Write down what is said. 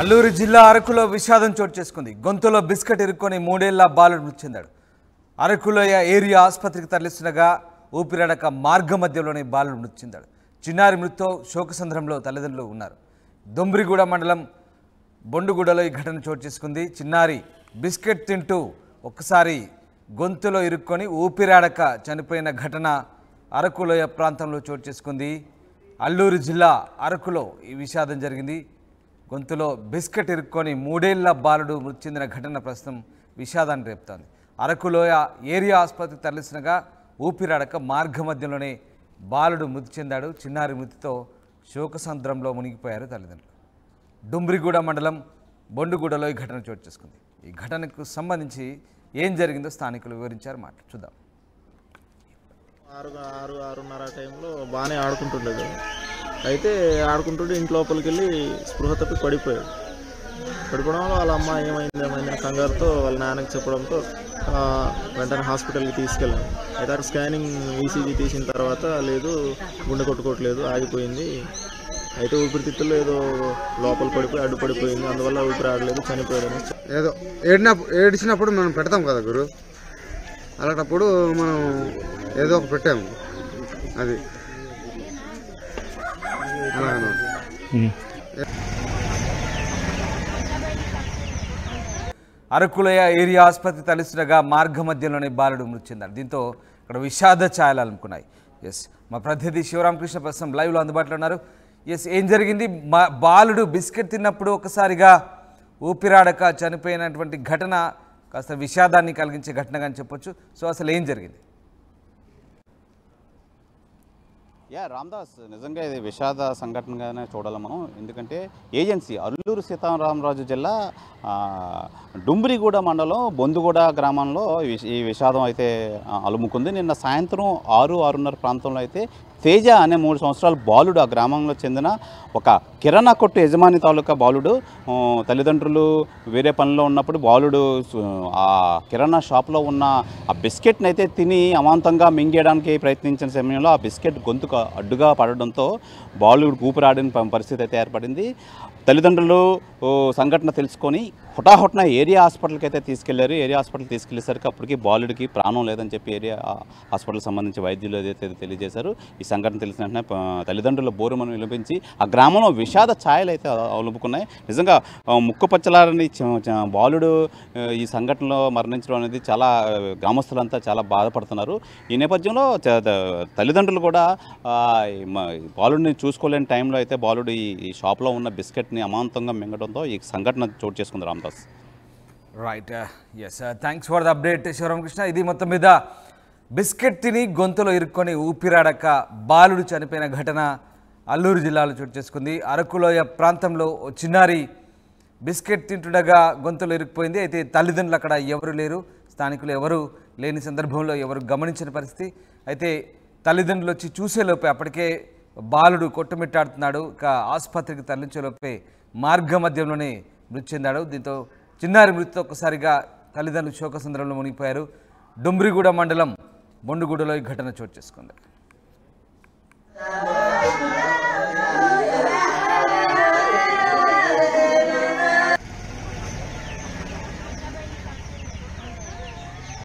అల్లూరు జిల్లా అరకులో విషాదం చోటు చేసుకుంది. గొంతులో బిస్కెట్ ఇరుక్కొని 3 ఏళ్ల బాలుడు మృతి చెందాడు. అరకులోయ ఏరియా ఆసుపత్రికి తరలిస్తుండగా ఊపిరాడక మార్గ మధ్యలోనే బాలుడు మృతి చెందాడు. చిన్నారి మృతితో శోకసంద్రంలో తల్లిదండ్రులు ఉన్నారు. దొంబ్రిగూడ మండలం బొండుగూడలో ఈ ఘటన చోటు చేసుకుంది. చిన్నారి బిస్కెట్ తింటూ ఒక్కసారి గొంతులో ఇరుక్కొని ఊపిరాడక చనిపోయిన ఘటన అరకులోయ ప్రాంతంలో చోటు చేసుకుంది. అల్లూరు జిల్లా అరకులో ఈ విషాదం జరిగింది. గొంతులో బిస్కెట్ ఇరుక్కొని 3 ఏళ్ల బాలుడు మృతి చెందిన ఘటన ప్రస్తుతం విషాదాన్ని రేపుతోంది. అరకులోయ ఏరియా ఆసుపత్రికి తరలిస్తుండగా ఊపిరాడక మార్గ మధ్యలోనే బాలుడు మృతి చెందాడు. చిన్నారి మృతితో శోకసంద్రంలో మునిగిపోయారు తల్లిదండ్రులు. డుంబ్రిగూడ మండలం బొండుగూడలో ఈ ఘటన చోటు చేసుకుంది. ఈ ఘటనకు సంబంధించి ఏం జరిగిందో స్థానికులు వివరించారు. చూద్దాం. 6:30 టైంలో బాగానే ఆడుకుంటుండేది. అయితే ఆడుకుంటుంటే ఇంటి లోపలికి వెళ్ళి స్పృహ తప్పి పడిపోయాడు. పడిపోవడంలో వాళ్ళ అమ్మ ఏమైందని కంగారుతో వాళ్ళ నాన్నకి చెప్పడంతో వెంటనే హాస్పిటల్కి తీసుకెళ్ళాను. అయితే అక్కడ స్కానింగ్ ఈసీజీ తీసిన తర్వాత లేదు, గుండె కొట్టుకోవట్లేదు, ఆగిపోయింది. అయితే ఊపిరితిత్తుల్లో ఏదో లోపల పడిపోయి అడ్డుపడిపోయింది, అందువల్ల ఊపిరి ఆడలేదు, చనిపోయాడని. ఏదో ఏడిచినప్పుడు మనం పెడతాం కదా గురు, అలాంటప్పుడు మనం ఏదో ఒక పెట్టాము. అది అరకులోయ ఏరియా ఆసుపత్రి తరలిస్తుండగా మార్గ మధ్యలోనే బాలుడు మృతి చెందాడు. దీంతో ఇక్కడ విషాద ఛాయలు అలుముకున్నాయి. మా ప్రతినిధి శివరామకృష్ణ ప్రస్తుతం లైవ్లో అందుబాటులో ఉన్నారు. ఏం జరిగింది? బాలుడు బిస్కెట్ తిన్నప్పుడు ఒకసారిగా ఊపిరాడక చనిపోయినటువంటి ఘటన కాస్త విషాదాన్ని కలిగించే ఘటనగా చెప్పొచ్చు. సో అసలు ఏం జరిగింది? రామదాస్, నిజంగా ఇది విషాద సంఘటనగానే చూడాలి మనం. ఎందుకంటే ఏజెన్సీ అల్లూరు సీతారామరాజు జిల్లా డుంబ్రిగూడ మండలం బొందుగూడ గ్రామంలో ఈ విషాదం అయితే అలుముకుంది. నిన్న సాయంత్రం 6-6:30 ప్రాంతంలో అయితే తేజ అనే 3 సంవత్సరాల బాలుడు ఆ గ్రామంలో చెందిన ఒక కిరాణా కొట్టు యజమాని తాలూకా బాలుడు, తల్లిదండ్రులు వేరే పనిలో ఉన్నప్పుడు బాలుడు ఆ కిరాణా షాప్లో ఉన్న ఆ బిస్కెట్ని అయితే తిని అమాంతంగా మింగేయడానికి ప్రయత్నించిన సమయంలో ఆ బిస్కెట్ గొంతుకు అడ్డుగా పడడంతో బాలుడు ఊపిరాడిన పరిస్థితి అయితే ఏర్పడింది. తల్లిదండ్రులు సంఘటన తెలుసుకొని హుటాహుటిన ఏరియా హాస్పిటల్కి అయితే తీసుకెళ్లారు. ఏరియా హాస్పిటల్ తీసుకెళ్లేసరికి అప్పటికి బాలుడికి ప్రాణం లేదని చెప్పి ఏరియా హాస్పిటల్కి సంబంధించి వైద్యులు ఏదైతే తెలియజేశారు. ఈ సంఘటన తెలిసిన వెంటనే తల్లిదండ్రుల బోరుమను వినిపించి ఆ గ్రామంలో విషాద ఛాయలు అయితే అలుముకున్నాయి. నిజంగా ముక్కుపచ్చలారని బాలుడు ఈ సంఘటనలో మరణించడం అనేది చాలా గ్రామస్తులంతా చాలా బాధపడుతున్నారు. ఈ నేపథ్యంలో తల్లిదండ్రులు కూడా బాలుడిని చూసుకోలేని టైంలో అయితే బాలుడు ఈ షాప్లో ఉన్న బిస్కెట్ని అమాంతంగా మింగడంతో ఈ సంఘటన చోటు చేసుకుంది. Ramdas, right. Thanks for the update Sivaramakrishna. ఇది మొత్తం మీద బిస్కెట్ తిని గొంతులో ఇరుక్కొని ఊపిరాడక బాలుడు చనిపోయిన ఘటన అల్లూరు జిల్లాలో చోటు చేసుకుంది. అరకులోయ ప్రాంతంలో చిన్నారి బిస్కెట్ తింటుండగా గొంతులో ఇరుక్కుపోయింది. అయితే తల్లిదండ్రులు అక్కడ ఎవరు లేరు, స్థానికులు ఎవరు లేని సందర్భంలో ఎవరు గమనించిన పరిస్థితి. అయితే తల్లిదండ్రులు వచ్చి చూసేలోపే అప్పటికే బాలుడు కొట్టుమిట్టాడుతున్నాడు. ఇక ఆసుపత్రికి తరలించేలోపే మార్గ మధ్యంలోనే మృతి చెందాడు. దీంతో చిన్నారి మృతితో ఒక్కసారిగా తల్లిదండ్రులు శోకసంద్రంలో మునిగిపోయారు. డుంబ్రిగూడ మండలం బొండుగూడలో ఈ ఘటన చోటు చేసుకుంది.